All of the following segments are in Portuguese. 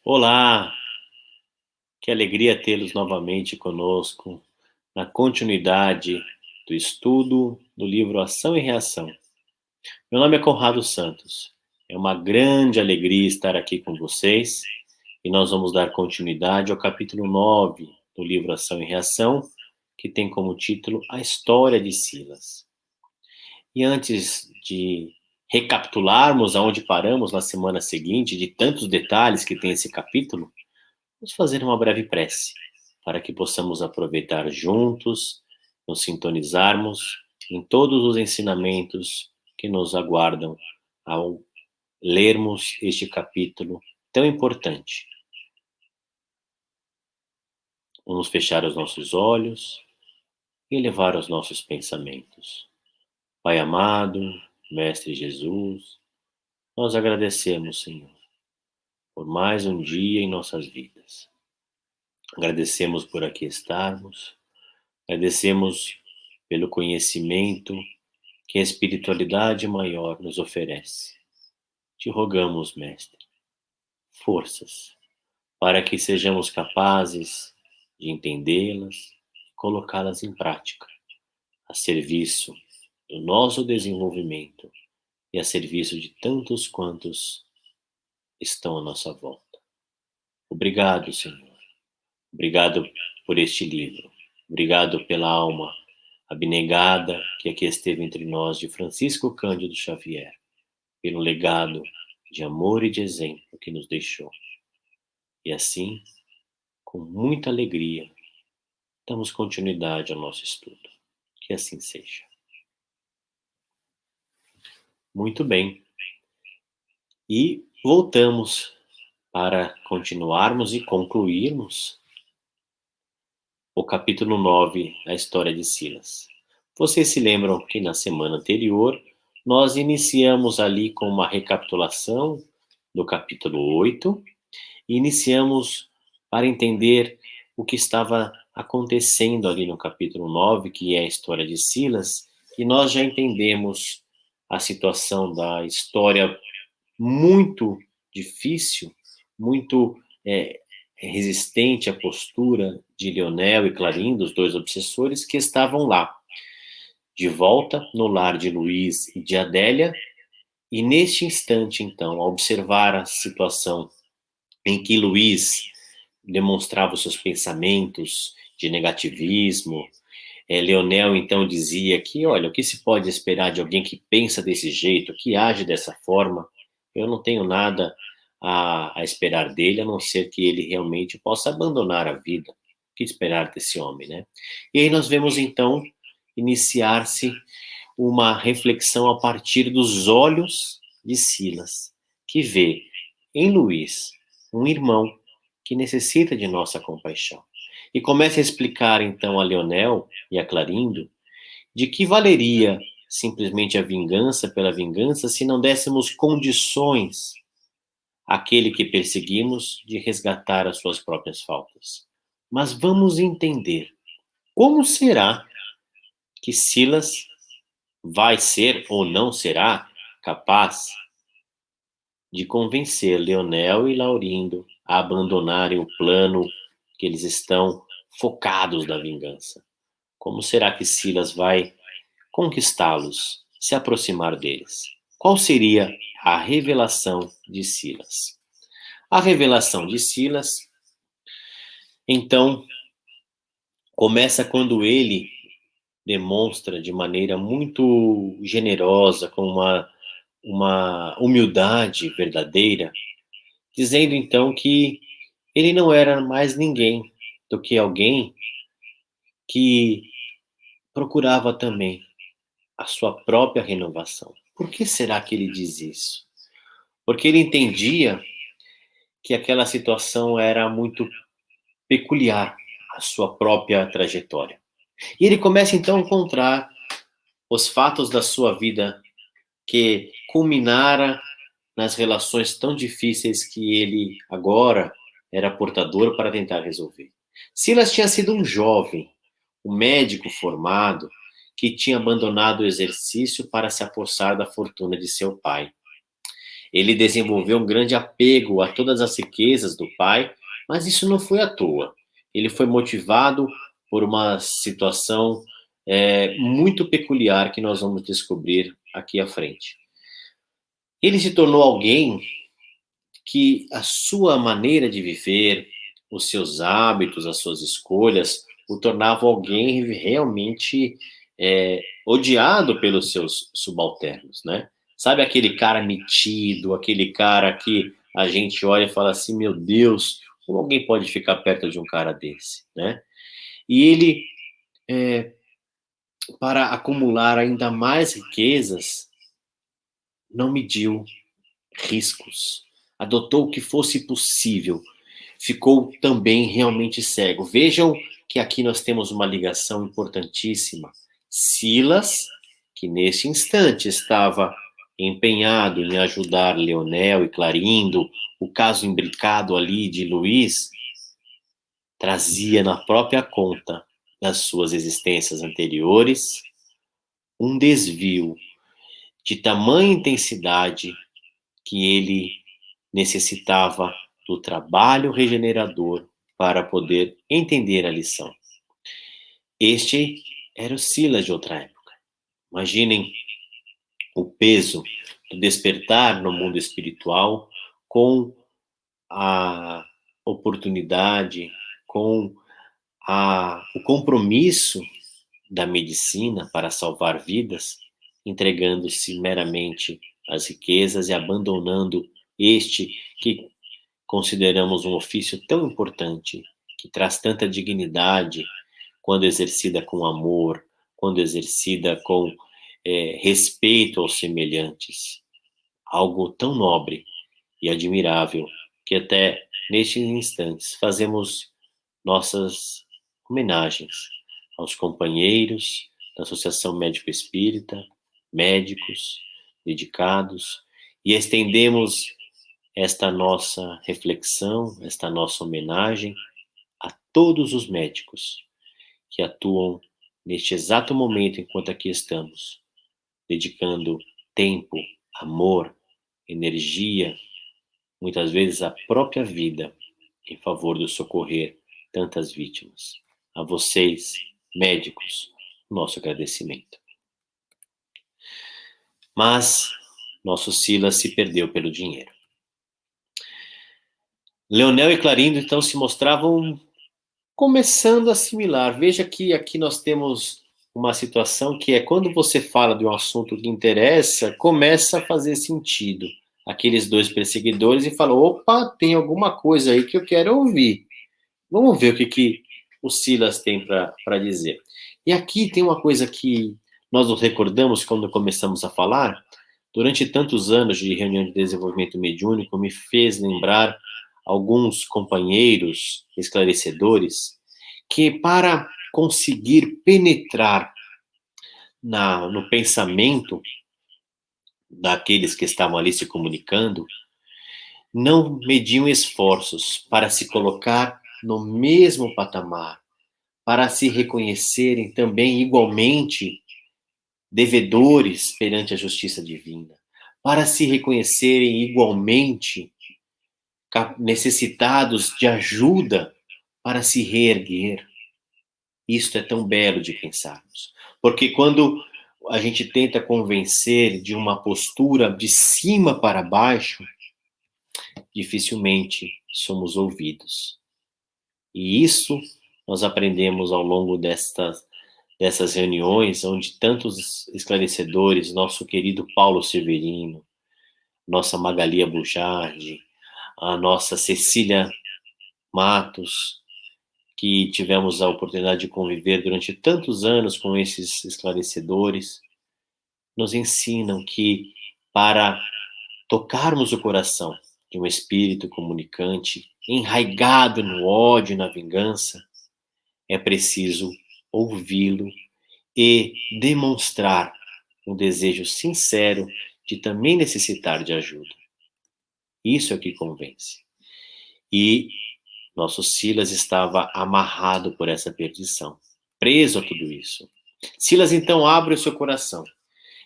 Olá, que alegria tê-los novamente conosco na continuidade do estudo do livro Ação e Reação. Meu nome é Conrado Santos. É uma grande alegria estar aqui com vocês e nós vamos dar continuidade ao capítulo 9 do livro Ação e Reação, que tem como título A História de Silas. E antes de recapitularmos aonde paramos na semana seguinte, de tantos detalhes que tem esse capítulo, vamos fazer uma breve prece, para que possamos aproveitar juntos, nos sintonizarmos em todos os ensinamentos que nos aguardam ao lermos este capítulo tão importante. Vamos fechar os nossos olhos e elevar os nossos pensamentos. Pai amado, Mestre Jesus, nós agradecemos, Senhor, por mais um dia em nossas vidas. Agradecemos por aqui estarmos. Agradecemos pelo conhecimento que a espiritualidade maior nos oferece. Te rogamos, Mestre, forças para que sejamos capazes de entendê-las e colocá-las em prática, a serviço do nosso desenvolvimento e a serviço de tantos quantos estão à nossa volta. Obrigado, Senhor. Obrigado por este livro. Obrigado pela alma abnegada que aqui esteve entre nós, de Francisco Cândido Xavier, pelo legado de amor e de exemplo que nos deixou. E assim, com muita alegria, damos continuidade ao nosso estudo. Que assim seja. Muito bem. E voltamos para continuarmos e concluirmos o capítulo 9, a história de Silas. Vocês se lembram que na semana anterior nós iniciamos ali com uma recapitulação do capítulo 8 e iniciamos para entender o que estava acontecendo ali no capítulo 9, que é a história de Silas, e nós já entendemos a situação da história muito difícil, muito resistente à postura de Leonel e Clarindo, os dois obsessores, que estavam lá, de volta no lar de Luiz e de Adélia, e neste instante, então, ao observar a situação em que Luiz demonstrava os seus pensamentos de negativismo, Leonel então dizia que, olha, o que se pode esperar de alguém que pensa desse jeito, que age dessa forma? Eu não tenho nada a esperar dele, a não ser que ele realmente possa abandonar a vida. O que esperar desse homem, né? E aí nós vemos então iniciar-se uma reflexão a partir dos olhos de Silas, que vê em Luiz um irmão que necessita de nossa compaixão. E começa a explicar então a Leonel e a Clarindo de que valeria simplesmente a vingança pela vingança se não dessemos condições àquele que perseguimos de resgatar as suas próprias faltas. Mas vamos entender como será que Silas vai ser ou não será capaz de convencer Leonel e Laurindo a abandonarem o plano que eles estão focados na vingança. Como será que Silas vai conquistá-los, se aproximar deles? Qual seria a revelação de Silas? A revelação de Silas, então, começa quando ele demonstra de maneira muito generosa, com uma humildade verdadeira, dizendo então que ele não era mais ninguém do que alguém que procurava também a sua própria renovação. Por que será que ele diz isso? Porque ele entendia que aquela situação era muito peculiar à sua própria trajetória. E ele começa então a encontrar os fatos da sua vida que culminara nas relações tão difíceis que ele agora era portador para tentar resolver. Silas tinha sido um jovem, um médico formado, que tinha abandonado o exercício para se apossar da fortuna de seu pai. Ele desenvolveu um grande apego a todas as riquezas do pai, mas isso não foi à toa. Ele foi motivado por uma situação muito peculiar que nós vamos descobrir aqui à frente. Ele se tornou alguém que a sua maneira de viver, os seus hábitos, as suas escolhas, o tornavam alguém realmente odiado pelos seus subalternos, né? Sabe aquele cara metido, aquele cara que a gente olha e fala assim, meu Deus, como alguém pode ficar perto de um cara desse, né? E ele, para acumular ainda mais riquezas, não mediu riscos, adotou o que fosse possível, ficou também realmente cego. Vejam que aqui nós temos uma ligação importantíssima. Silas, que nesse instante estava empenhado em ajudar Leonel e Clarindo, o caso imbricado ali de Luiz, trazia na própria conta das suas existências anteriores um desvio de tamanha intensidade que ele necessitava do trabalho regenerador para poder entender a lição. Este era o Silas de outra época. Imaginem o peso do despertar no mundo espiritual com a oportunidade, com o compromisso da medicina para salvar vidas, entregando-se meramente às riquezas e abandonando este que consideramos um ofício tão importante, que traz tanta dignidade quando exercida com amor, quando exercida com respeito aos semelhantes. Algo tão nobre e admirável que até nestes instantes fazemos nossas homenagens aos companheiros da Associação Médico Espírita, médicos dedicados, e estendemos esta nossa reflexão, esta nossa homenagem a todos os médicos que atuam neste exato momento enquanto aqui estamos, dedicando tempo, amor, energia, muitas vezes a própria vida, em favor do socorrer tantas vítimas. A vocês, médicos, nosso agradecimento. Mas nosso Silas se perdeu pelo dinheiro. Leonel e Clarindo então se mostravam começando a assimilar. Veja que aqui nós temos uma situação que é quando você fala de um assunto que interessa, começa a fazer sentido. Aqueles dois perseguidores e falam, opa, tem alguma coisa aí que eu quero ouvir. Vamos ver o que o Silas tem para dizer. E aqui tem uma coisa que nós nos recordamos quando começamos a falar, durante tantos anos de reunião de desenvolvimento mediúnico, me fez lembrar alguns companheiros esclarecedores que, para conseguir penetrar no pensamento daqueles que estavam ali se comunicando, não mediam esforços para se colocar no mesmo patamar, para se reconhecerem também igualmente devedores perante a justiça divina, para se reconhecerem igualmente necessitados de ajuda para se reerguer. Isto é tão belo de pensarmos, porque quando a gente tenta convencer de uma postura de cima para baixo, dificilmente somos ouvidos. E isso nós aprendemos ao longo dessas reuniões, onde tantos esclarecedores, nosso querido Paulo Severino, nossa Magali Bujardi, a nossa Cecília Matos, que tivemos a oportunidade de conviver durante tantos anos com esses esclarecedores, nos ensinam que para tocarmos o coração de um espírito comunicante, enraigado no ódio e na vingança, é preciso ouvi-lo e demonstrar um desejo sincero de também necessitar de ajuda. Isso é o que convence. E nosso Silas estava amarrado por essa perdição, preso a tudo isso. Silas então abre o seu coração.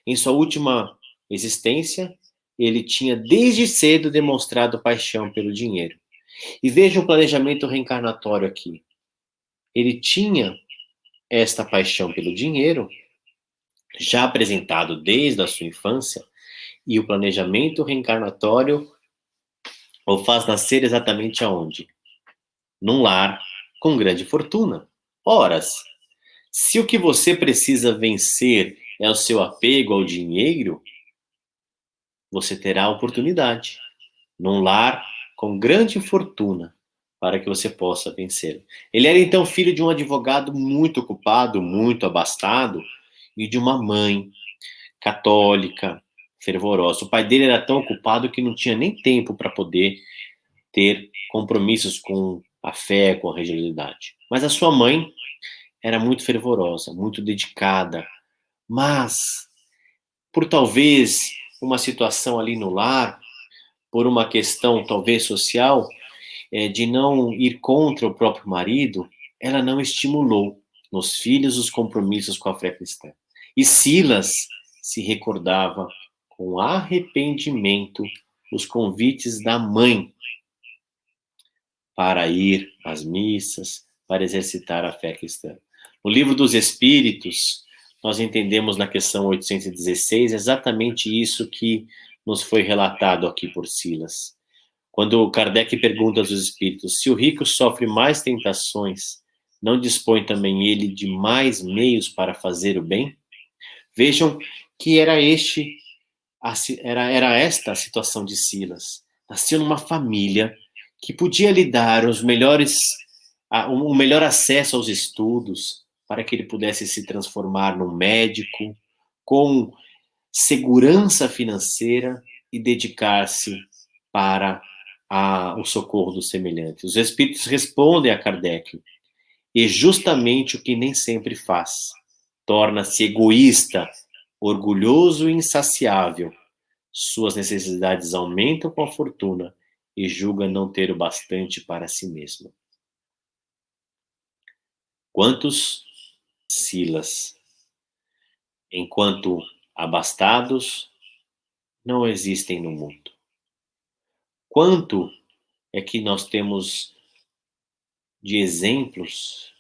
Em sua última existência, ele tinha desde cedo demonstrado paixão pelo dinheiro. E veja o planejamento reencarnatório aqui. Ele tinha esta paixão pelo dinheiro, já apresentado desde a sua infância, e o planejamento reencarnatório o faz nascer exatamente aonde? Num lar com grande fortuna. Horas, se o que você precisa vencer é o seu apego ao dinheiro, você terá a oportunidade num lar com grande fortuna para que você possa vencer. Ele era então filho de um advogado muito ocupado, muito abastado e de uma mãe católica, fervorosa. O pai dele era tão ocupado que não tinha nem tempo para poder ter compromissos com a fé, com a religiosidade. Mas a sua mãe era muito fervorosa, muito dedicada, mas por talvez uma situação ali no lar, por uma questão talvez social, de não ir contra o próprio marido, ela não estimulou nos filhos os compromissos com a fé cristã. E Silas se recordava com arrependimento os convites da mãe para ir às missas, para exercitar a fé cristã. No livro dos Espíritos, nós entendemos na questão 816 exatamente isso que nos foi relatado aqui por Silas. Quando Kardec pergunta aos espíritos se o rico sofre mais tentações, não dispõe também ele de mais meios para fazer o bem? Vejam que era esta a situação de Silas. Nasceu numa família que podia lhe dar o melhor acesso aos estudos, para que ele pudesse se transformar num médico, com segurança financeira e dedicar-se para o socorro dos semelhantes. Os espíritos respondem a Kardec, e justamente o que nem sempre faz. Torna-se egoísta, orgulhoso e insaciável. Suas necessidades aumentam com a fortuna e julga não ter o bastante para si mesmo. Quantos Silas, enquanto abastados, não existem no mundo? Quanto é que nós temos de exemplos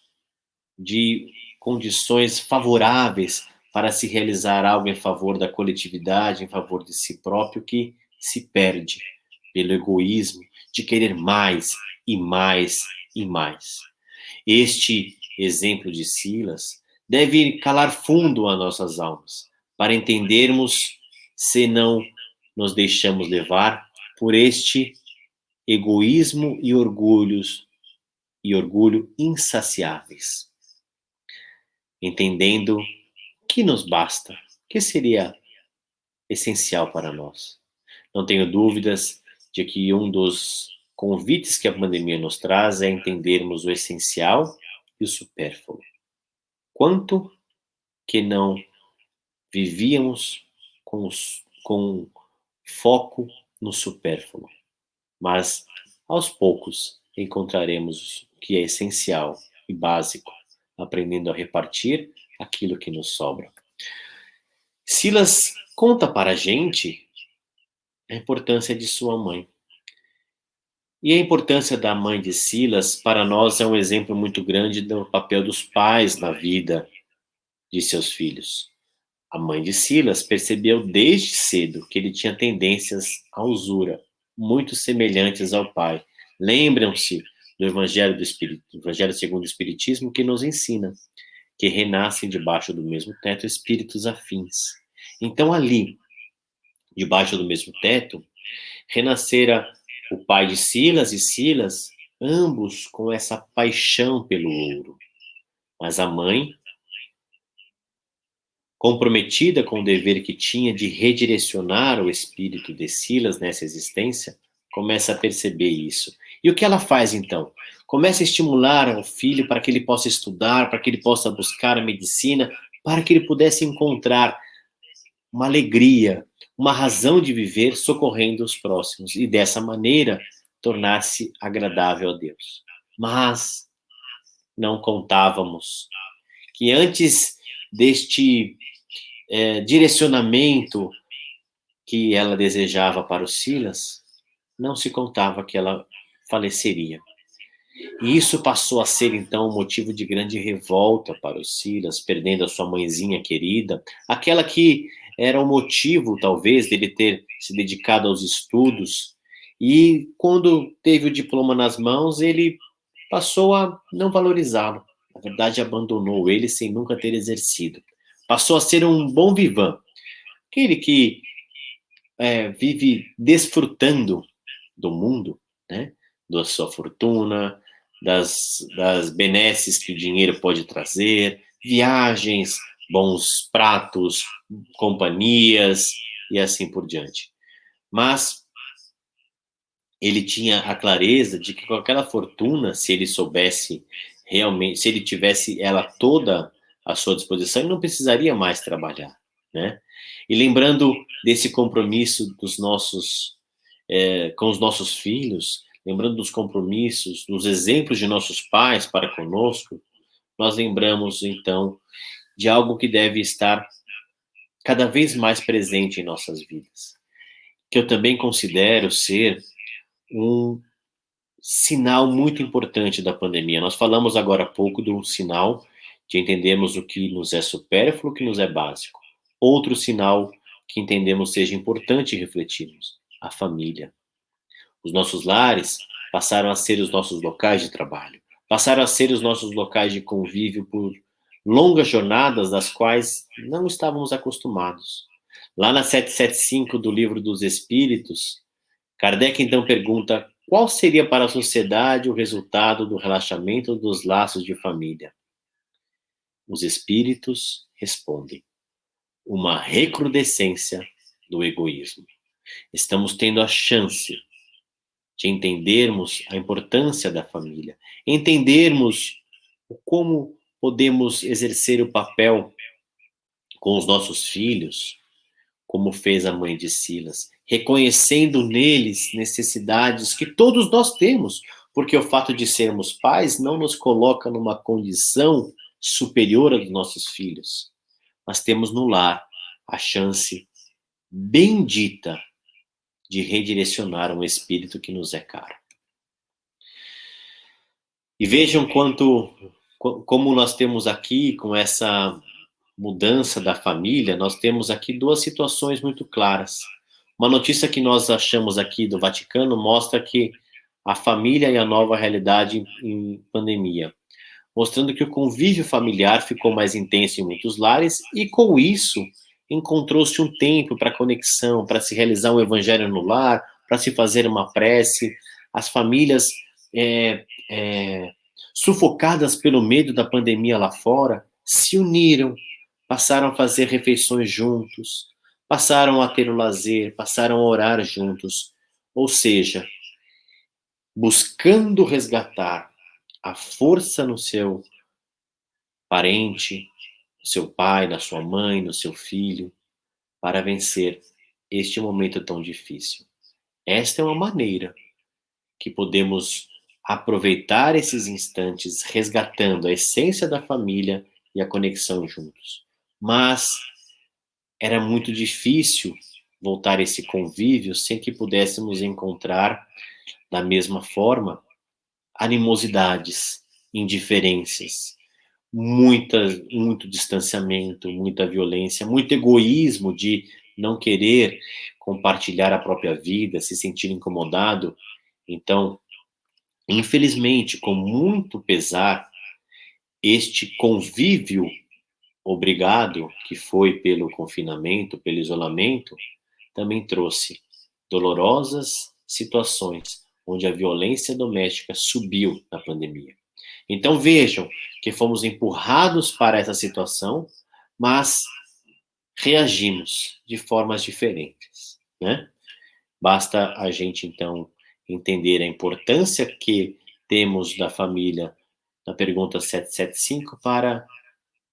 de condições favoráveis para se realizar algo em favor da coletividade, em favor de si próprio, que se perde pelo egoísmo de querer mais e mais e mais. Este exemplo de Silas deve calar fundo a nossas almas, para entendermos se não nos deixamos levar por este egoísmo e orgulho insaciáveis, entendendo que nos basta, que seria essencial para nós. Não tenho dúvidas de que um dos convites que a pandemia nos traz é entendermos o essencial e o supérfluo. Quanto que não vivíamos com foco no supérfluo, mas aos poucos encontraremos o que é essencial e básico, aprendendo a repartir aquilo que nos sobra. Silas conta para a gente a importância de sua mãe. E a importância da mãe de Silas, para nós, é um exemplo muito grande do papel dos pais na vida de seus filhos. A mãe de Silas percebeu desde cedo que ele tinha tendências à usura, muito semelhantes ao pai. Lembram-se do Evangelho Evangelho segundo o Espiritismo, que nos ensina que renascem debaixo do mesmo teto espíritos afins. Então, ali, debaixo do mesmo teto, renascera o pai de Silas e Silas, ambos com essa paixão pelo ouro. Mas a mãe, comprometida com o dever que tinha de redirecionar o espírito de Silas nessa existência, começa a perceber isso. E o que ela faz então? Começa a estimular o filho para que ele possa estudar, para que ele possa buscar a medicina, para que ele pudesse encontrar uma alegria, uma razão de viver socorrendo os próximos e dessa maneira tornar-se agradável a Deus. Mas não contávamos que antes deste direcionamento que ela desejava para o Silas, não se contava que ela faleceria. E isso passou a ser, então, um motivo de grande revolta para o Silas, perdendo a sua mãezinha querida, aquela que era o motivo, talvez, dele ter se dedicado aos estudos. E quando teve o diploma nas mãos, ele passou a não valorizá-lo. Na verdade, abandonou ele sem nunca ter exercido. Passou a ser um bom vivant, aquele que vive desfrutando do mundo, né? Da sua fortuna, das benesses que o dinheiro pode trazer, viagens, bons pratos, companhias e assim por diante. Mas ele tinha a clareza de que com aquela fortuna, se ele soubesse realmente, se ele tivesse ela toda à sua disposição, ele não precisaria mais trabalhar, né? E lembrando desse compromisso dos nossos com os nossos filhos, lembrando dos compromissos, dos exemplos de nossos pais para conosco, nós lembramos então de algo que deve estar cada vez mais presente em nossas vidas, que eu também considero ser um sinal muito importante da pandemia. Nós falamos agora há pouco do sinal de entendermos o que nos é supérfluo, o que nos é básico. Outro sinal que entendemos seja importante refletirmos: a família. Os nossos lares passaram a ser os nossos locais de trabalho, passaram a ser os nossos locais de convívio por longas jornadas das quais não estávamos acostumados. Lá na 775 do Livro dos Espíritos, Kardec então pergunta qual seria para a sociedade o resultado do relaxamento dos laços de família. Os espíritos respondem: uma recrudescência do egoísmo. Estamos tendo a chance de entendermos a importância da família, entendermos como podemos exercer o papel com os nossos filhos, como fez a mãe de Silas, reconhecendo neles necessidades que todos nós temos, porque o fato de sermos pais não nos coloca numa condição superior à dos nossos filhos, mas temos no lar a chance bendita de redirecionar um espírito que nos é caro. E vejam como nós temos aqui, com essa mudança da família, nós temos aqui duas situações muito claras. Uma notícia que nós achamos aqui do Vaticano mostra que a família e a nova realidade em pandemia, mostrando que o convívio familiar ficou mais intenso em muitos lares e, com isso, encontrou-se um tempo para conexão, para se realizar um evangelho no lar, para se fazer uma prece. As famílias sufocadas pelo medo da pandemia lá fora, se uniram, passaram a fazer refeições juntos, passaram a ter o lazer, passaram a orar juntos. Ou seja, buscando resgatar a força no seu parente, no seu pai, na sua mãe, no seu filho, para vencer este momento tão difícil. Esta é uma maneira que podemos aproveitar esses instantes resgatando a essência da família e a conexão juntos. Mas era muito difícil voltar a esse convívio sem que pudéssemos encontrar, da mesma forma, animosidades, indiferenças, muito distanciamento, muita violência, muito egoísmo de não querer compartilhar a própria vida, se sentir incomodado. Então, infelizmente, com muito pesar, este convívio obrigado, que foi pelo confinamento, pelo isolamento, também trouxe dolorosas situações onde a violência doméstica subiu na pandemia. Então vejam que fomos empurrados para essa situação, mas reagimos de formas diferentes, né? Basta a gente então entender a importância que temos da família na pergunta 775 para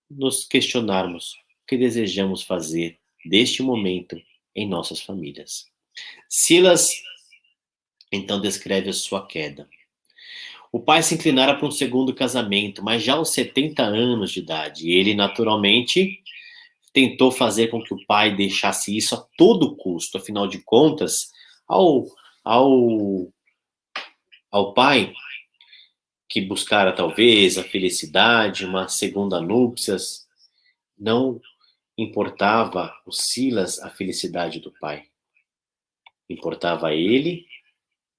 nos questionarmos o que desejamos fazer deste momento em nossas famílias. Silas então descreve a sua queda. O pai se inclinara para um segundo casamento, mas já aos 70 anos de idade. E ele, naturalmente, tentou fazer com que o pai deixasse isso a todo custo. Afinal de contas, ao, ao, ao pai que buscara talvez a felicidade, uma segunda núpcias, não importava o Silas a felicidade do pai. Importava a ele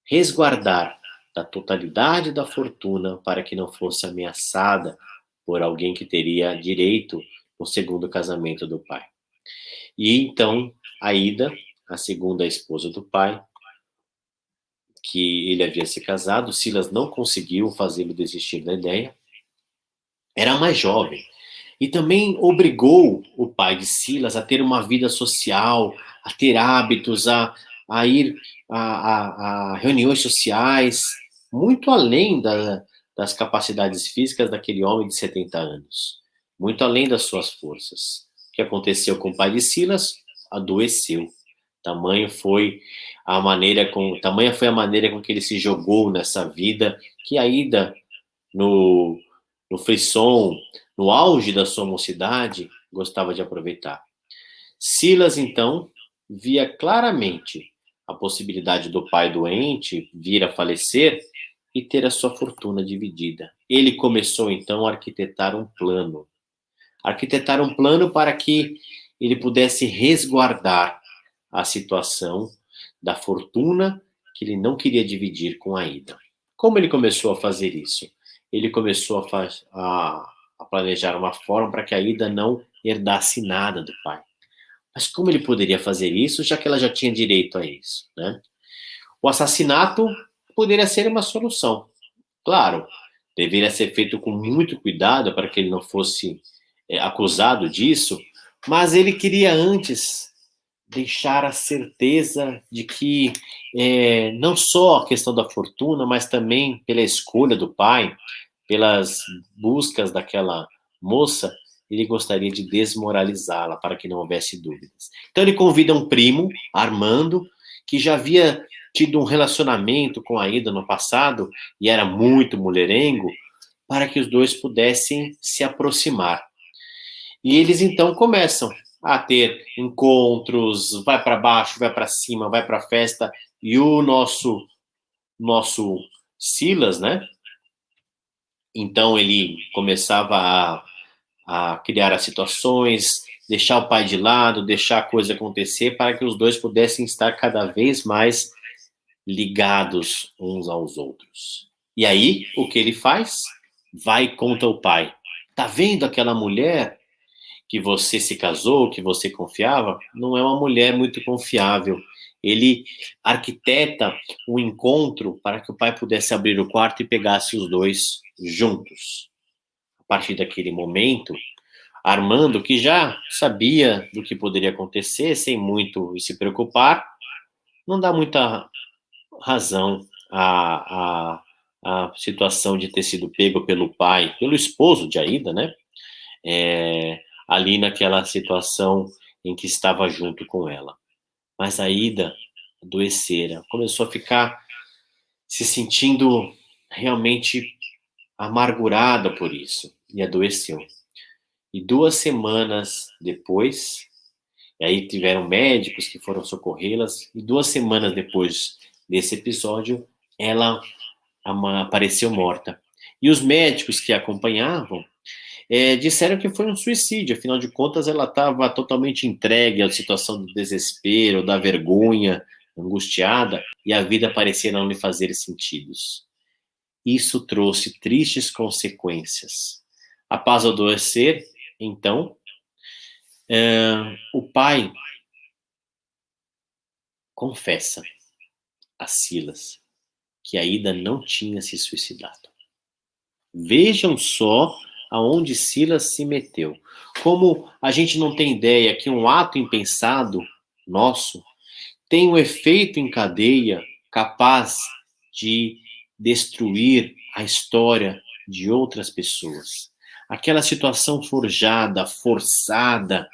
resguardar da totalidade da fortuna para que não fosse ameaçada por alguém que teria direito no segundo casamento do pai. E então, Aida, a segunda esposa do pai, que ele havia se casado, Silas não conseguiu fazê-lo desistir da ideia, era mais jovem. E também obrigou o pai de Silas a ter uma vida social, a ter hábitos, a ir a reuniões sociais, muito além das capacidades físicas daquele homem de 70 anos, muito além das suas forças. O que aconteceu com o pai de Silas? Adoeceu. Tamanha foi a maneira com que ele se jogou nessa vida, que a ida no, no frisson, no auge da sua mocidade, gostava de aproveitar. Silas, então, via claramente a possibilidade do pai doente vir a falecer e ter a sua fortuna dividida. Ele começou, então, a arquitetar um plano. Arquitetar um plano para que ele pudesse resguardar a situação da fortuna que ele não queria dividir com a Ida. Como ele começou a fazer isso? Ele começou a planejar uma forma para que a Ida não herdasse nada do pai. Mas como ele poderia fazer isso, já que ela já tinha direito a isso, né? O assassinato poderia ser uma solução. Claro, deveria ser feito com muito cuidado para que ele não fosse acusado disso, mas ele queria antes deixar a certeza de que não só a questão da fortuna, mas também pela escolha do pai, pelas buscas daquela moça, ele gostaria de desmoralizá-la para que não houvesse dúvidas. Então ele convida um primo, Armando, que já havia tido um relacionamento com a Ida no passado e era muito mulherengo, para que os dois pudessem se aproximar. E eles então começam a ter encontros, vai para baixo, vai para cima, vai para festa, e o nosso Silas, né? Então ele começava a criar as situações, deixar o pai de lado, deixar a coisa acontecer para que os dois pudessem estar cada vez mais ligados uns aos outros. E aí, o que ele faz? Vai e conta ao pai. Tá vendo aquela mulher que você se casou, que você confiava? Não é uma mulher muito confiável. Ele arquiteta um encontro para que o pai pudesse abrir o quarto e pegasse os dois juntos. A partir daquele momento, Armando, que já sabia do que poderia acontecer, sem muito se preocupar, não dá muita razão à situação de ter sido pego pelo pai, pelo esposo de Aida, né? Ali naquela situação em que estava junto com ela. Mas a Ida adoecera, começou a ficar se sentindo realmente amargurada por isso e adoeceu. E 2 semanas depois, e aí tiveram médicos que foram socorrê-las, e 2 semanas depois desse episódio, ela apareceu morta. E os médicos que a acompanhavam disseram que foi um suicídio, afinal de contas ela estava totalmente entregue à situação do desespero, da vergonha, angustiada, e a vida parecia não lhe fazer sentidos. Isso trouxe tristes consequências. Após adoecer, então, o pai confessa a Silas que a Ida não tinha se suicidado. Vejam só aonde Silas se meteu. Como a gente não tem ideia que um ato impensado nosso tem um efeito em cadeia capaz de destruir a história de outras pessoas. Aquela situação forjada, forçada,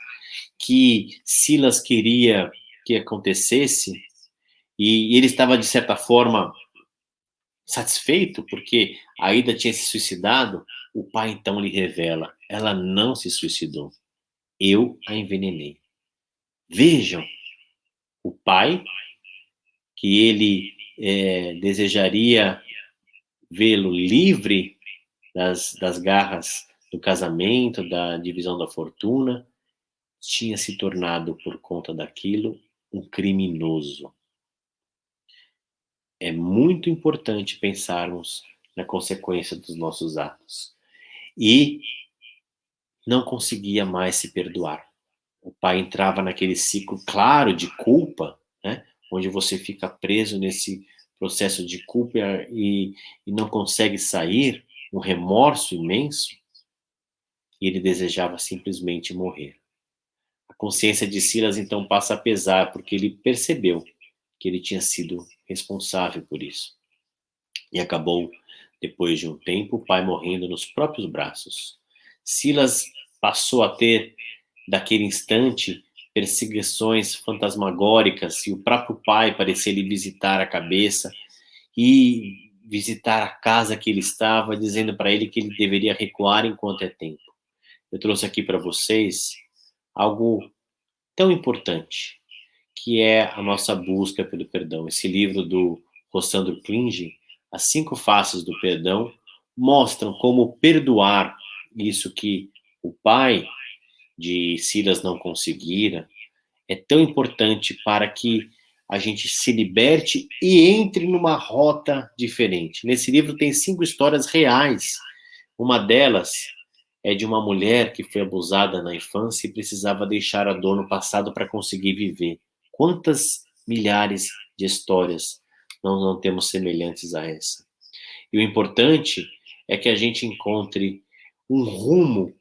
que Silas queria que acontecesse, e ele estava, de certa forma, satisfeito, porque a Ida tinha se suicidado, o pai então lhe revela, ela não se suicidou. eu a envenenei. Vejam, o pai, que ele desejaria vê-lo livre das garras do casamento, da divisão da fortuna, tinha se tornado, por conta daquilo, um criminoso. É muito importante pensarmos na consequência dos nossos atos. E não conseguia mais se perdoar. O pai entrava naquele ciclo claro de culpa, né? Onde você fica preso nesse processo de culpa e não consegue sair, um remorso imenso, e ele desejava simplesmente morrer. A consciência de Silas então passa a pesar, porque ele percebeu que ele tinha sido responsável por isso. E acabou, depois de um tempo, o pai morrendo nos próprios braços. Silas passou a ter, daquele instante, perseguições fantasmagóricas, e o próprio pai parecia lhe visitar a cabeça e visitar a casa que ele estava, dizendo para ele que ele deveria recuar enquanto é tempo. Eu trouxe aqui para vocês algo tão importante, que é a nossa busca pelo perdão. Esse livro do Rossandro Klinge, As 5 Faces do Perdão, mostram como perdoar isso que o pai de Silas não conseguira é tão importante para que a gente se liberte e entre numa rota diferente. Nesse livro tem 5 histórias reais. Uma delas é de uma mulher que foi abusada na infância e precisava deixar a dor no passado para conseguir viver. Quantas milhares de histórias nós não temos semelhantes a essa? E o importante é que a gente encontre um rumo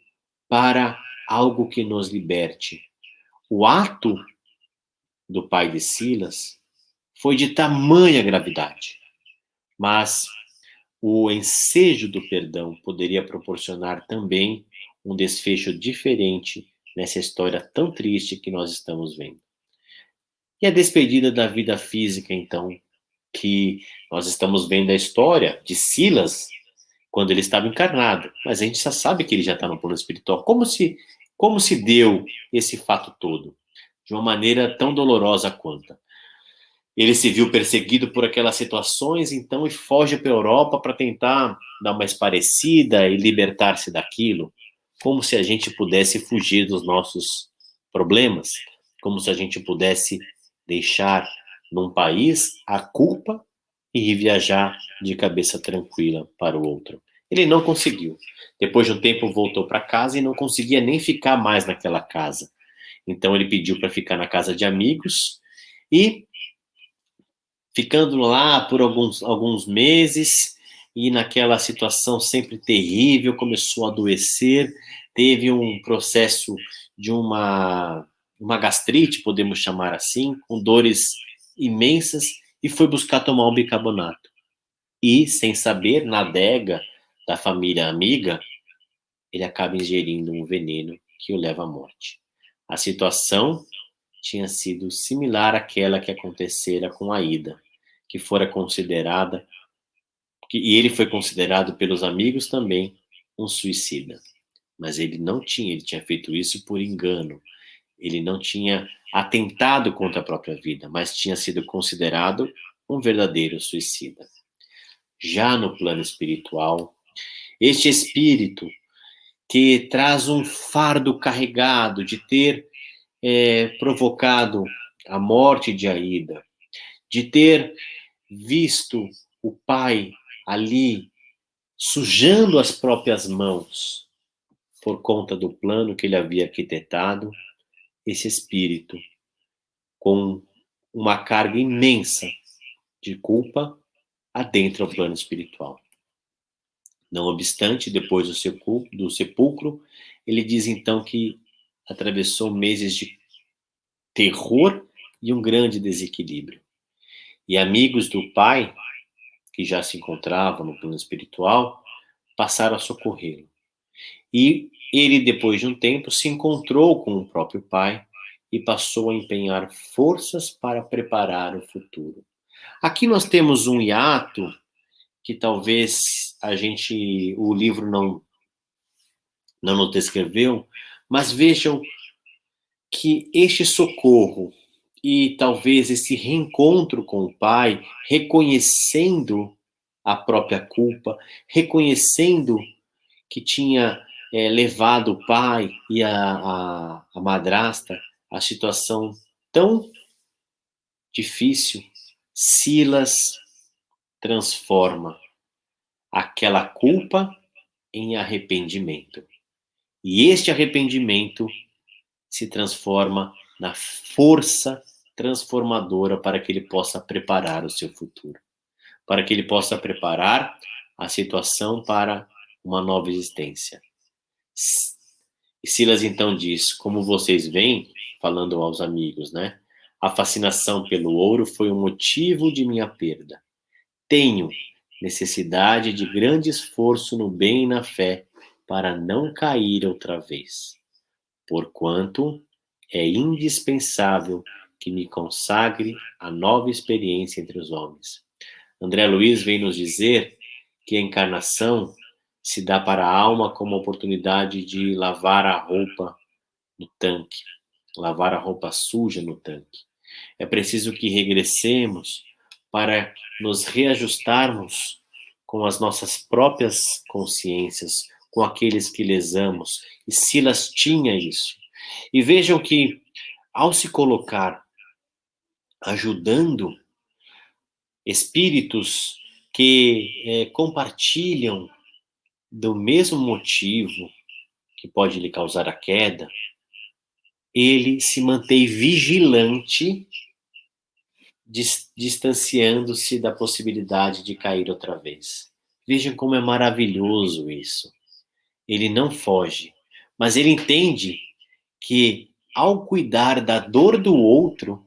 para algo que nos liberte. O ato do pai de Silas foi de tamanha gravidade, mas o ensejo do perdão poderia proporcionar também um desfecho diferente nessa história tão triste que nós estamos vendo. E a despedida da vida física, então, que nós estamos vendo a história de Silas quando ele estava encarnado, mas a gente já sabe que ele já está no plano espiritual. Como se deu esse fato todo? De uma maneira tão dolorosa quanto. Ele se viu perseguido por aquelas situações, então, e foge para a Europa para tentar dar uma esparecida e libertar-se daquilo, como se a gente pudesse fugir dos nossos problemas, como se a gente pudesse deixar num país a culpa e viajar de cabeça tranquila para o outro. Ele não conseguiu. Depois de um tempo voltou para casa e não conseguia nem ficar mais naquela casa. Então ele pediu para ficar na casa de amigos e, ficando lá por alguns meses, e naquela situação sempre terrível, começou a adoecer, teve um processo de uma gastrite, podemos chamar assim, com dores imensas, e foi buscar tomar um bicarbonato. E, sem saber, na adega da família amiga, ele acaba ingerindo um veneno que o leva à morte. A situação tinha sido similar àquela que acontecera com Aida, que fora considerada, e ele foi considerado pelos amigos também um suicida. Mas ele tinha feito isso por engano. Ele não tinha atentado contra a própria vida, mas tinha sido considerado um verdadeiro suicida. Já no plano espiritual, este espírito que traz um fardo carregado de ter provocado a morte de Aida, de ter visto o pai ali sujando as próprias mãos por conta do plano que ele havia arquitetado, esse espírito com uma carga imensa de culpa adentra o plano espiritual. Não obstante, depois do sepulcro, ele diz então que atravessou meses de terror e um grande desequilíbrio. E amigos do pai, que já se encontravam no plano espiritual, passaram a socorrê-lo. E ele, depois de um tempo, se encontrou com o próprio pai e passou a empenhar forças para preparar o futuro. Aqui nós temos um hiato que talvez o livro não nos descreveu, mas vejam que este socorro e talvez esse reencontro com o pai, reconhecendo a própria culpa, reconhecendo que tinha levado o pai e a madrasta à situação tão difícil, Silas transforma aquela culpa em arrependimento. E este arrependimento se transforma na força transformadora para que ele possa preparar o seu futuro, para que ele possa preparar a situação para uma nova existência. E Silas então diz: como vocês veem, falando aos amigos, né? A fascinação pelo ouro foi o motivo de minha perda. Tenho necessidade de grande esforço no bem e na fé para não cair outra vez, porquanto é indispensável que me consagre a nova experiência entre os homens. André Luiz vem nos dizer que a encarnação se dá para a alma como oportunidade de lavar a roupa no tanque, lavar a roupa suja no tanque. É preciso que regressemos para nos reajustarmos com as nossas próprias consciências, com aqueles que lesamos. E Silas tinha isso. E vejam que, ao se colocar ajudando espíritos que compartilham do mesmo motivo que pode lhe causar a queda, ele se mantém vigilante, distanciando-se da possibilidade de cair outra vez. Vejam como é maravilhoso isso. Ele não foge, mas ele entende que, ao cuidar da dor do outro,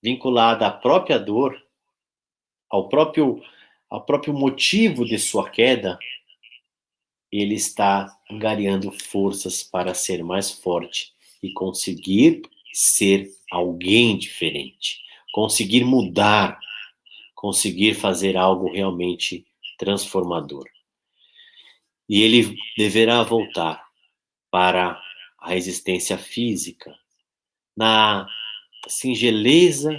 vinculada à própria dor, ao próprio motivo de sua queda, ele está angariando forças para ser mais forte e conseguir ser alguém diferente, conseguir mudar, conseguir fazer algo realmente transformador. E ele deverá voltar para a existência física, na singeleza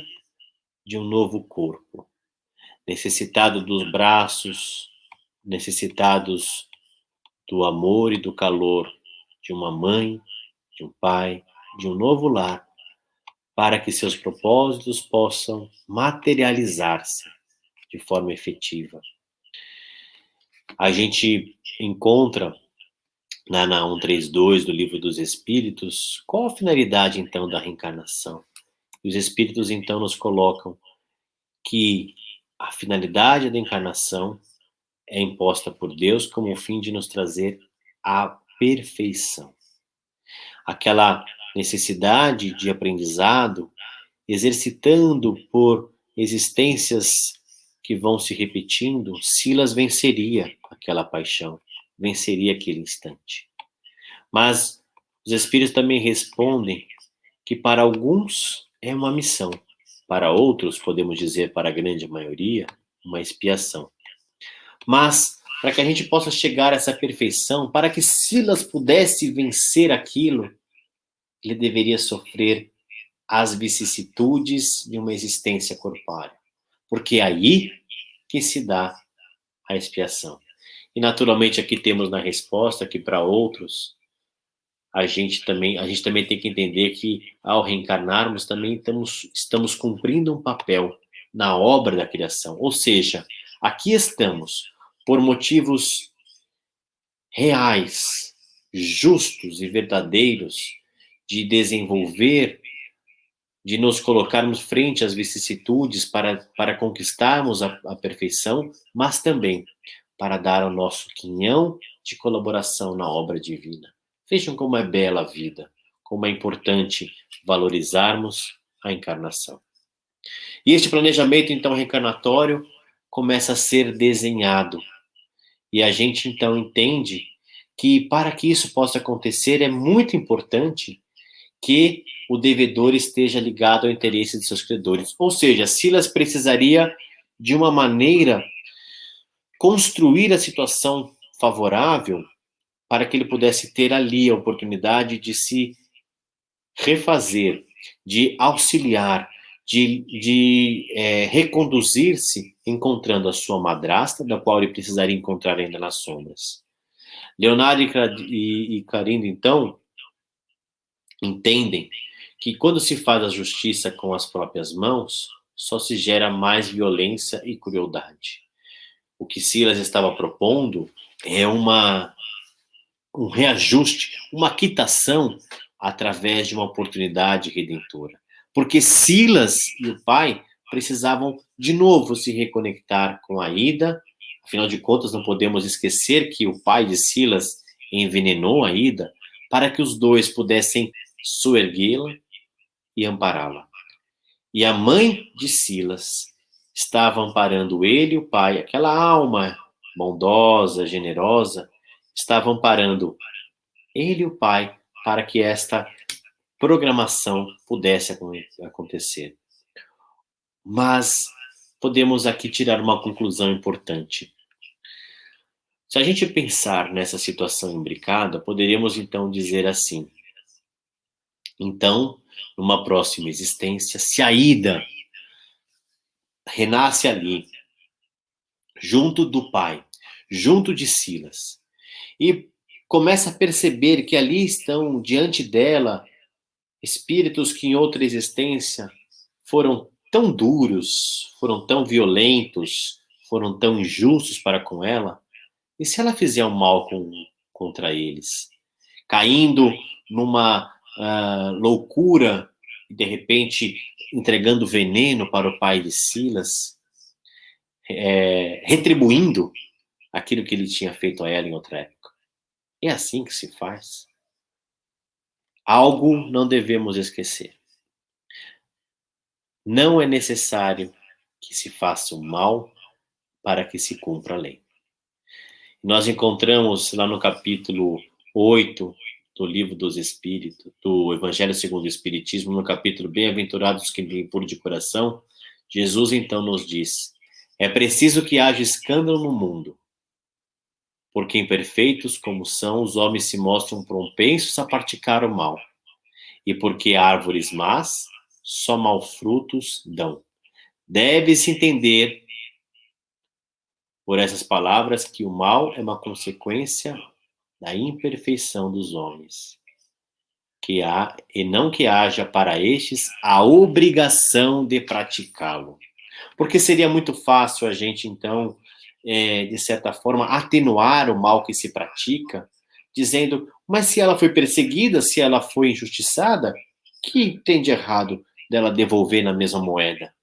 de um novo corpo, necessitado dos braços, necessitados do amor e do calor de uma mãe, de um pai, de um novo lar, para que seus propósitos possam materializar-se de forma efetiva. A gente encontra na 132 do Livro dos Espíritos qual a finalidade então da reencarnação. E os Espíritos então nos colocam que a finalidade da encarnação é imposta por Deus como o fim de nos trazer a perfeição. Aquela necessidade de aprendizado, exercitando por existências que vão se repetindo, Silas venceria aquela paixão, venceria aquele instante. Mas os Espíritos também respondem que para alguns é uma missão, para outros, podemos dizer para a grande maioria, uma expiação. Mas, para que a gente possa chegar a essa perfeição, para que Silas pudesse vencer aquilo, ele deveria sofrer as vicissitudes de uma existência corpórea. Porque é aí que se dá a expiação. E, naturalmente, aqui temos na resposta que para outros, a gente também tem que entender que, ao reencarnarmos, também estamos cumprindo um papel na obra da criação. Ou seja, aqui estamos por motivos reais, justos e verdadeiros de desenvolver, de nos colocarmos frente às vicissitudes para conquistarmos a perfeição, mas também para dar o nosso quinhão de colaboração na obra divina. Vejam como é bela a vida, como é importante valorizarmos a encarnação. E este planejamento, então, reencarnatório começa a ser desenhado. E a gente, então, entende que, para que isso possa acontecer, é muito importante que o devedor esteja ligado ao interesse de seus credores. Ou seja, Silas precisaria, de uma maneira, construir a situação favorável para que ele pudesse ter ali a oportunidade de se refazer, de auxiliar, de reconduzir-se, encontrando a sua madrasta, da qual ele precisaria encontrar ainda nas sombras. Leonardo e Clarindo, então, entendem que quando se faz a justiça com as próprias mãos, só se gera mais violência e crueldade. O que Silas estava propondo é um reajuste, uma quitação através de uma oportunidade redentora. Porque Silas e o pai precisavam de novo se reconectar com a Ida. Afinal de contas, não podemos esquecer que o pai de Silas envenenou a Ida para que os dois pudessem soerguê-la e ampará-la. E a mãe de Silas estava amparando ele e o pai, aquela alma bondosa, generosa, estava amparando ele e o pai para que esta programação pudesse acontecer. Mas podemos aqui tirar uma conclusão importante. Se a gente pensar nessa situação imbricada, poderíamos então dizer assim: então, numa próxima existência, se a Ida renasce ali, junto do pai, junto de Silas, e começa a perceber que ali estão diante dela espíritos que em outra existência foram tão duros, foram tão violentos, foram tão injustos para com ela, e se ela fizer um mal contra eles, caindo numa loucura e de repente entregando veneno para o pai de Silas, retribuindo aquilo que ele tinha feito a ela em outra época. É assim que se faz. Algo não devemos esquecer. Não é necessário que se faça o mal para que se cumpra a lei. Nós encontramos lá no capítulo 8 do Livro dos Espíritos, do Evangelho segundo o Espiritismo, no capítulo Bem-aventurados que têm puro de coração, Jesus então nos diz: é preciso que haja escândalo no mundo, porque imperfeitos como são, os homens se mostram propensos a praticar o mal, e porque árvores más só maus frutos dão. Deve-se entender por essas palavras que o mal é uma consequência da imperfeição dos homens, e não que haja para estes a obrigação de praticá-lo. Porque seria muito fácil a gente, então, de certa forma, atenuar o mal que se pratica, dizendo, mas se ela foi perseguida, se ela foi injustiçada, que tem de errado dela devolver na mesma moeda?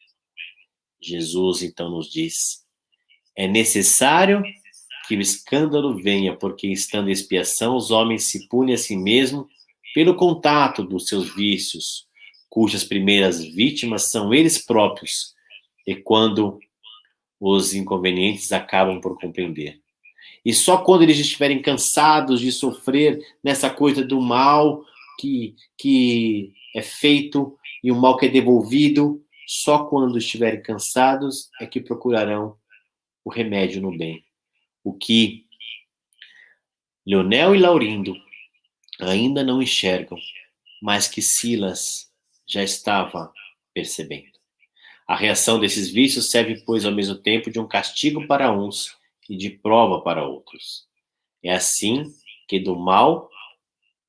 Jesus, então, nos diz, é necessário que o escândalo venha, porque estando em expiação, os homens se punem a si mesmos pelo contato dos seus vícios, cujas primeiras vítimas são eles próprios, e quando os inconvenientes acabam por compreender. E só quando eles estiverem cansados de sofrer nessa coisa do mal que é feito e o mal que é devolvido, só quando estiverem cansados é que procurarão o remédio no bem. O que Leonel e Laurindo ainda não enxergam, mas que Silas já estava percebendo. A reação desses vícios serve, pois, ao mesmo tempo de um castigo para uns e de prova para outros. É assim que do mal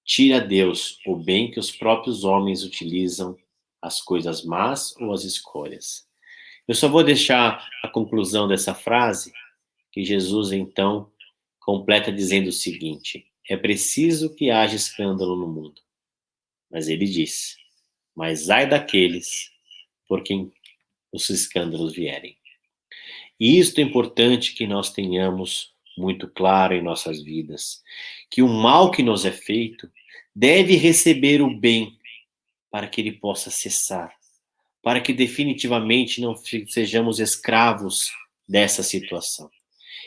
tira Deus o bem que os próprios homens utilizam, as coisas más ou as escolhas. Eu só vou deixar a conclusão dessa frase, que Jesus, então, completa dizendo o seguinte: é preciso que haja escândalo no mundo. Mas ele diz: mas ai daqueles por quem os escândalos vierem. E isto é importante que nós tenhamos muito claro em nossas vidas, que o mal que nos é feito deve receber o bem para que ele possa cessar, para que definitivamente não sejamos escravos dessa situação.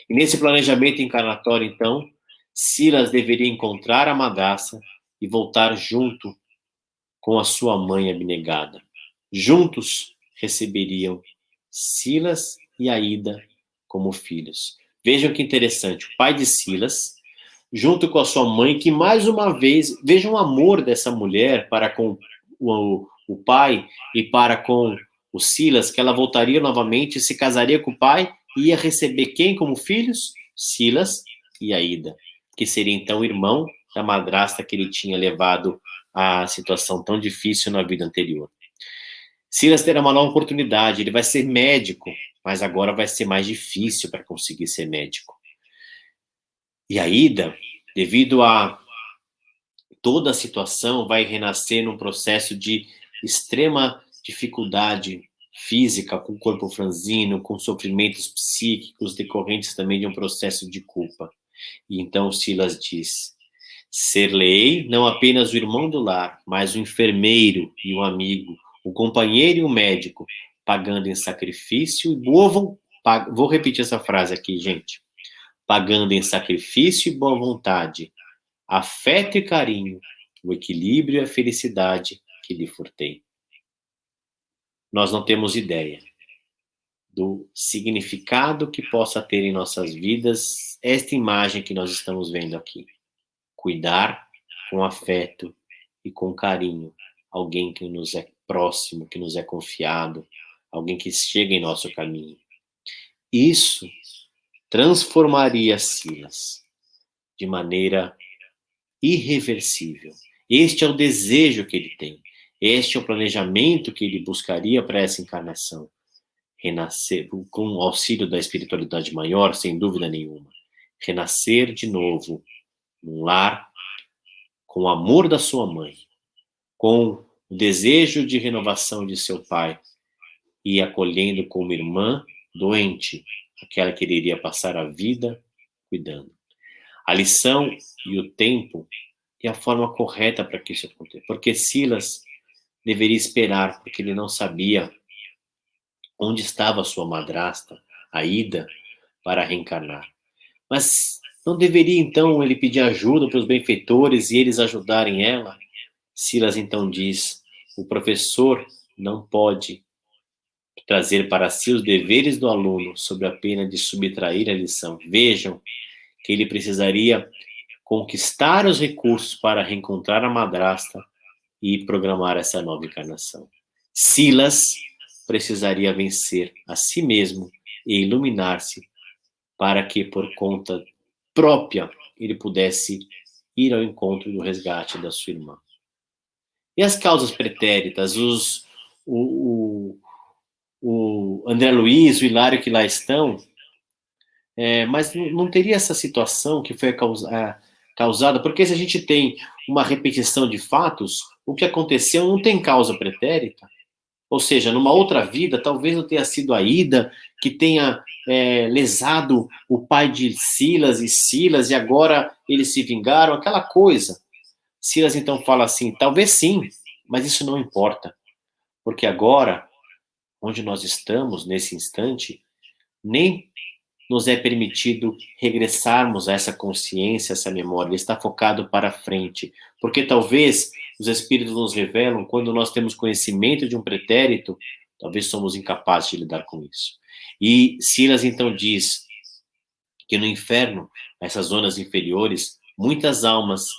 E nesse planejamento encarnatório, então, Silas deveria encontrar a madraça e voltar junto com a sua mãe abnegada. Juntos receberiam Silas e Aida como filhos. Vejam que interessante, o pai de Silas, junto com a sua mãe, que mais uma vez, vejam o amor dessa mulher para com o pai e para com o Silas, que ela voltaria novamente, se casaria com o pai e ia receber quem como filhos? Silas e Aida, que seria então o irmão da madrasta que ele tinha levado à situação tão difícil na vida anterior. Silas terá uma nova oportunidade, ele vai ser médico, mas agora vai ser mais difícil para conseguir ser médico. E Aida, devido a toda a situação, vai renascer num processo de extrema dificuldade física, com o corpo franzino, com sofrimentos psíquicos decorrentes também de um processo de culpa. E então Silas diz: ser-lhe-ei não apenas o irmão do lar, mas o enfermeiro e o amigo, o companheiro e o médico, pagando em sacrifício e vou repetir essa frase aqui, gente. Pagando em sacrifício e boa vontade, afeto e carinho, o equilíbrio e a felicidade que lhe furtei. Nós não temos ideia do significado que possa ter em nossas vidas esta imagem que nós estamos vendo aqui. Cuidar com afeto e com carinho alguém que nos é próximo, que nos é confiado, alguém que chega em nosso caminho. Isso transformaria Silas de maneira irreversível. Este é o desejo que ele tem. Este é o planejamento que ele buscaria para essa encarnação. Renascer, com o auxílio da espiritualidade maior, sem dúvida nenhuma. Renascer de novo num lar, com o amor da sua mãe, com o desejo de renovação de seu pai, e acolhendo como irmã doente, aquela que ele iria passar a vida cuidando. A lição e o tempo e a forma correta para que isso aconteça. Porque Silas deveria esperar, porque ele não sabia onde estava sua madrasta, Aida, para reencarnar. Mas não deveria então ele pedir ajuda para os benfeitores e eles ajudarem ela? Silas então diz: o professor não pode trazer para si os deveres do aluno sob a pena de subtrair a lição. Vejam que ele precisaria conquistar os recursos para reencontrar a madrasta e programar essa nova encarnação. Silas precisaria vencer a si mesmo e iluminar-se para que, por conta própria, ele pudesse ir ao encontro do resgate da sua irmã. E as causas pretéritas, o André Luiz, o Hilário que lá estão, mas não teria essa situação que foi causada, porque se a gente tem uma repetição de fatos, o que aconteceu não tem causa pretérita. Ou seja, numa outra vida, talvez não tenha sido a Ida que tenha lesado o pai de Silas e agora eles se vingaram, aquela coisa. Silas então fala assim, talvez sim, mas isso não importa, porque agora, onde nós estamos, nesse instante, nem nos é permitido regressarmos a essa consciência, essa memória. Ele está focado para frente. Porque talvez os Espíritos nos revelam, quando nós temos conhecimento de um pretérito, talvez somos incapazes de lidar com isso. E Silas então diz que no inferno, nessas zonas inferiores, muitas almas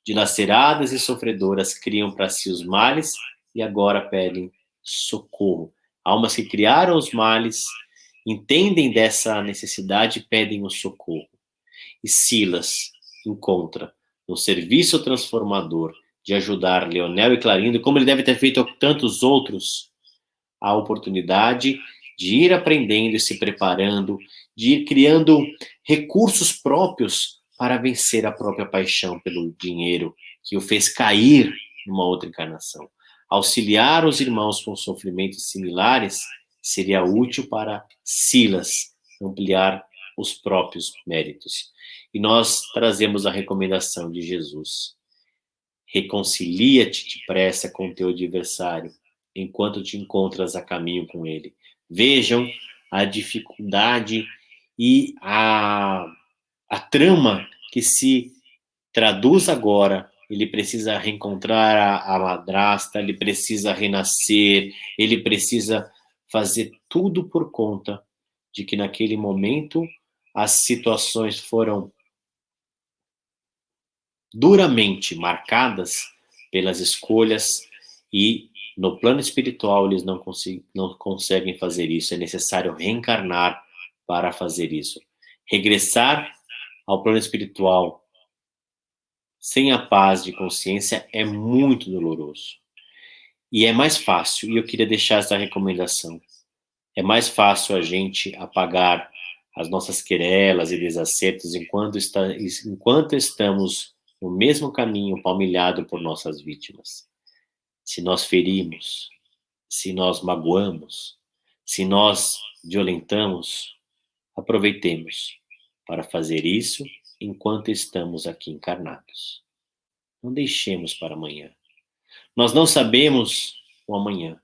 dilaceradas e sofredoras criam para si os males e agora pedem socorro. Almas que criaram os males entendem dessa necessidade e pedem o socorro. E Silas encontra no serviço transformador de ajudar Leonel e Clarindo, como ele deve ter feito a tantos outros, a oportunidade de ir aprendendo e se preparando, de ir criando recursos próprios para vencer a própria paixão pelo dinheiro que o fez cair numa outra encarnação. Auxiliar os irmãos com sofrimentos similares seria útil para Silas ampliar os próprios méritos. E nós trazemos a recomendação de Jesus. Reconcilia-te depressa com teu adversário, enquanto te encontras a caminho com ele. Vejam a dificuldade e a trama que se traduz agora. Ele precisa reencontrar a madrasta, ele precisa renascer, ele precisa fazer tudo por conta de que naquele momento as situações foram duramente marcadas pelas escolhas E no plano espiritual eles não conseguem fazer isso. É necessário reencarnar para fazer isso. Regressar ao plano espiritual sem a paz de consciência é muito doloroso. E é mais fácil, e eu queria deixar essa recomendação, é mais fácil a gente apagar as nossas querelas e desacertos enquanto estamos no mesmo caminho palmilhado por nossas vítimas. Se nós ferimos, se nós magoamos, se nós violentamos, aproveitemos para fazer isso enquanto estamos aqui encarnados. Não deixemos para amanhã. Nós não sabemos o amanhã,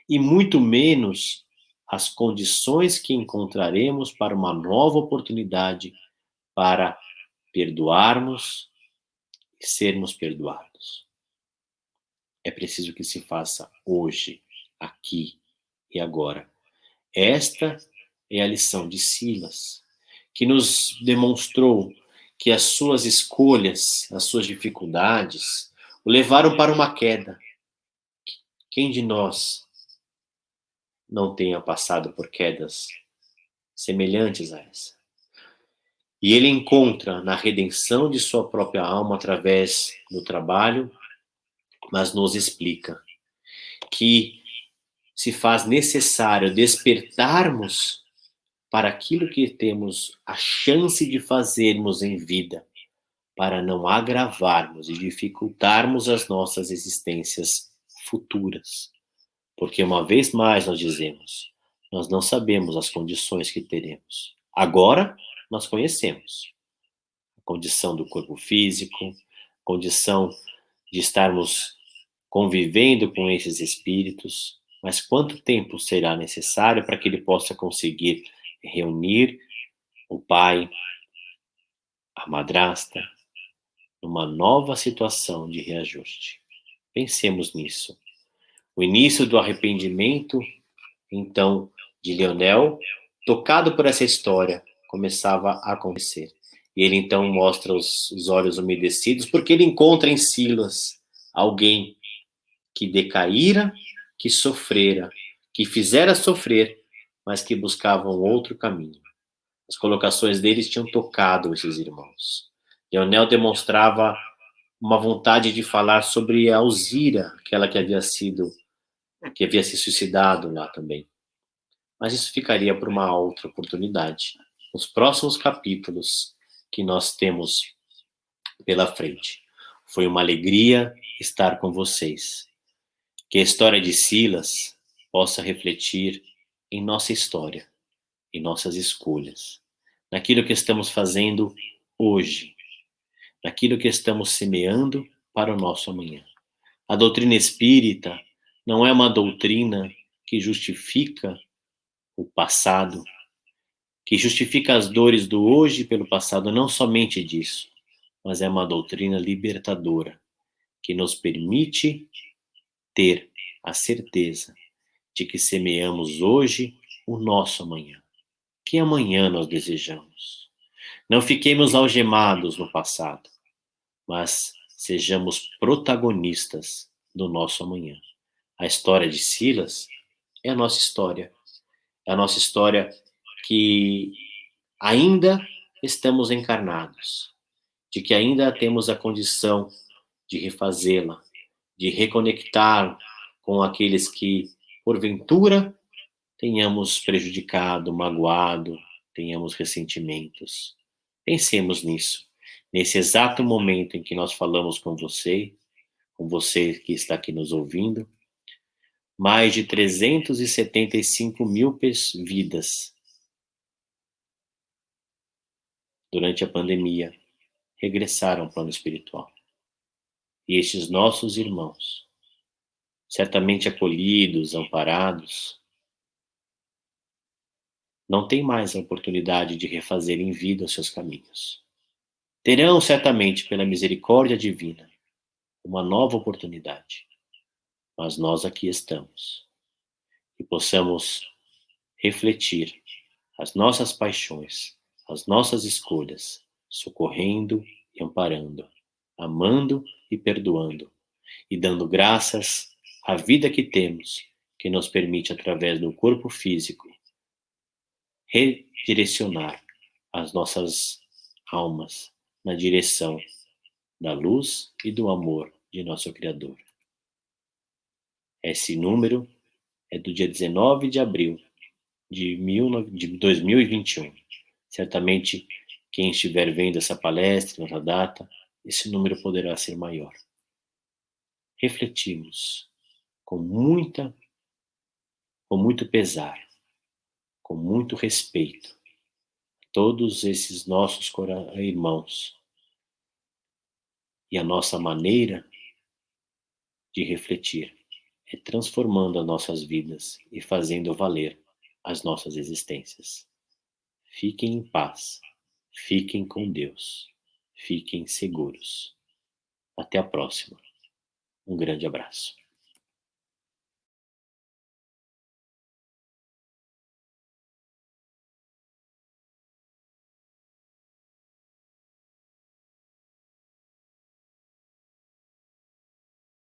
e muito menos as condições que encontraremos para uma nova oportunidade para perdoarmos e sermos perdoados. É preciso que se faça hoje, aqui e agora. Esta é a lição de Silas, que nos demonstrou que as suas escolhas, as suas dificuldades, o levaram para uma queda. Quem de nós não tenha passado por quedas semelhantes a essa? E ele encontra na redenção de sua própria alma através do trabalho, mas nos explica que se faz necessário despertarmos para aquilo que temos a chance de fazermos em vida, para não agravarmos e dificultarmos as nossas existências futuras. Porque uma vez mais nós dizemos, nós não sabemos as condições que teremos. Agora nós conhecemos a condição do corpo físico, a condição de estarmos convivendo com esses espíritos, mas quanto tempo será necessário para que ele possa conseguir reunir o pai, a madrasta, numa nova situação de reajuste? Pensemos nisso. O início do arrependimento, então, de Leonel, tocado por essa história, começava a acontecer. E ele então mostra os olhos umedecidos, porque ele encontra em Silas alguém que decaíra, que sofrera, que fizera sofrer, mas que buscava um outro caminho. As colocações deles tinham tocado esses irmãos. Leonel demonstrava uma vontade de falar sobre a Alzira, aquela que havia se suicidado lá também. Mas isso ficaria para uma outra oportunidade. Nos próximos capítulos que nós temos pela frente. Foi uma alegria estar com vocês. Que a história de Silas possa refletir em nossa história, em nossas escolhas, naquilo que estamos fazendo hoje, naquilo que estamos semeando para o nosso amanhã. A doutrina espírita não é uma doutrina que justifica o passado, que justifica as dores do hoje pelo passado, não somente disso, mas é uma doutrina libertadora, que nos permite ter a certeza de que semeamos hoje o nosso amanhã. Que amanhã nós desejamos. Não fiquemos algemados no passado, mas sejamos protagonistas do nosso amanhã. A história de Silas é a nossa história. É a nossa história que ainda estamos encarnados, de que ainda temos a condição de refazê-la, de reconectar com aqueles que, porventura, tenhamos prejudicado, magoado, tenhamos ressentimentos. Pensemos nisso. Nesse exato momento em que nós falamos com você que está aqui nos ouvindo, mais de 375 mil vidas durante a pandemia regressaram ao plano espiritual. E estes nossos irmãos, certamente acolhidos, amparados, não têm mais a oportunidade de refazer em vida os seus caminhos. Terão certamente, pela misericórdia divina, uma nova oportunidade. Mas nós aqui estamos. E possamos refletir as nossas paixões, as nossas escolhas, socorrendo e amparando, amando e perdoando, e dando graças a vida que temos, que nos permite, através do corpo físico, redirecionar as nossas almas na direção da luz e do amor de nosso Criador. Esse número é do dia 19 de abril de 2021. Certamente, quem estiver vendo essa palestra, nessa data, esse número poderá ser maior. Refletimos com muito pesar, com muito respeito, todos esses nossos irmãos e a nossa maneira de refletir é transformando as nossas vidas e fazendo valer as nossas existências. Fiquem em paz, fiquem com Deus, fiquem seguros. Até a próxima. Um grande abraço.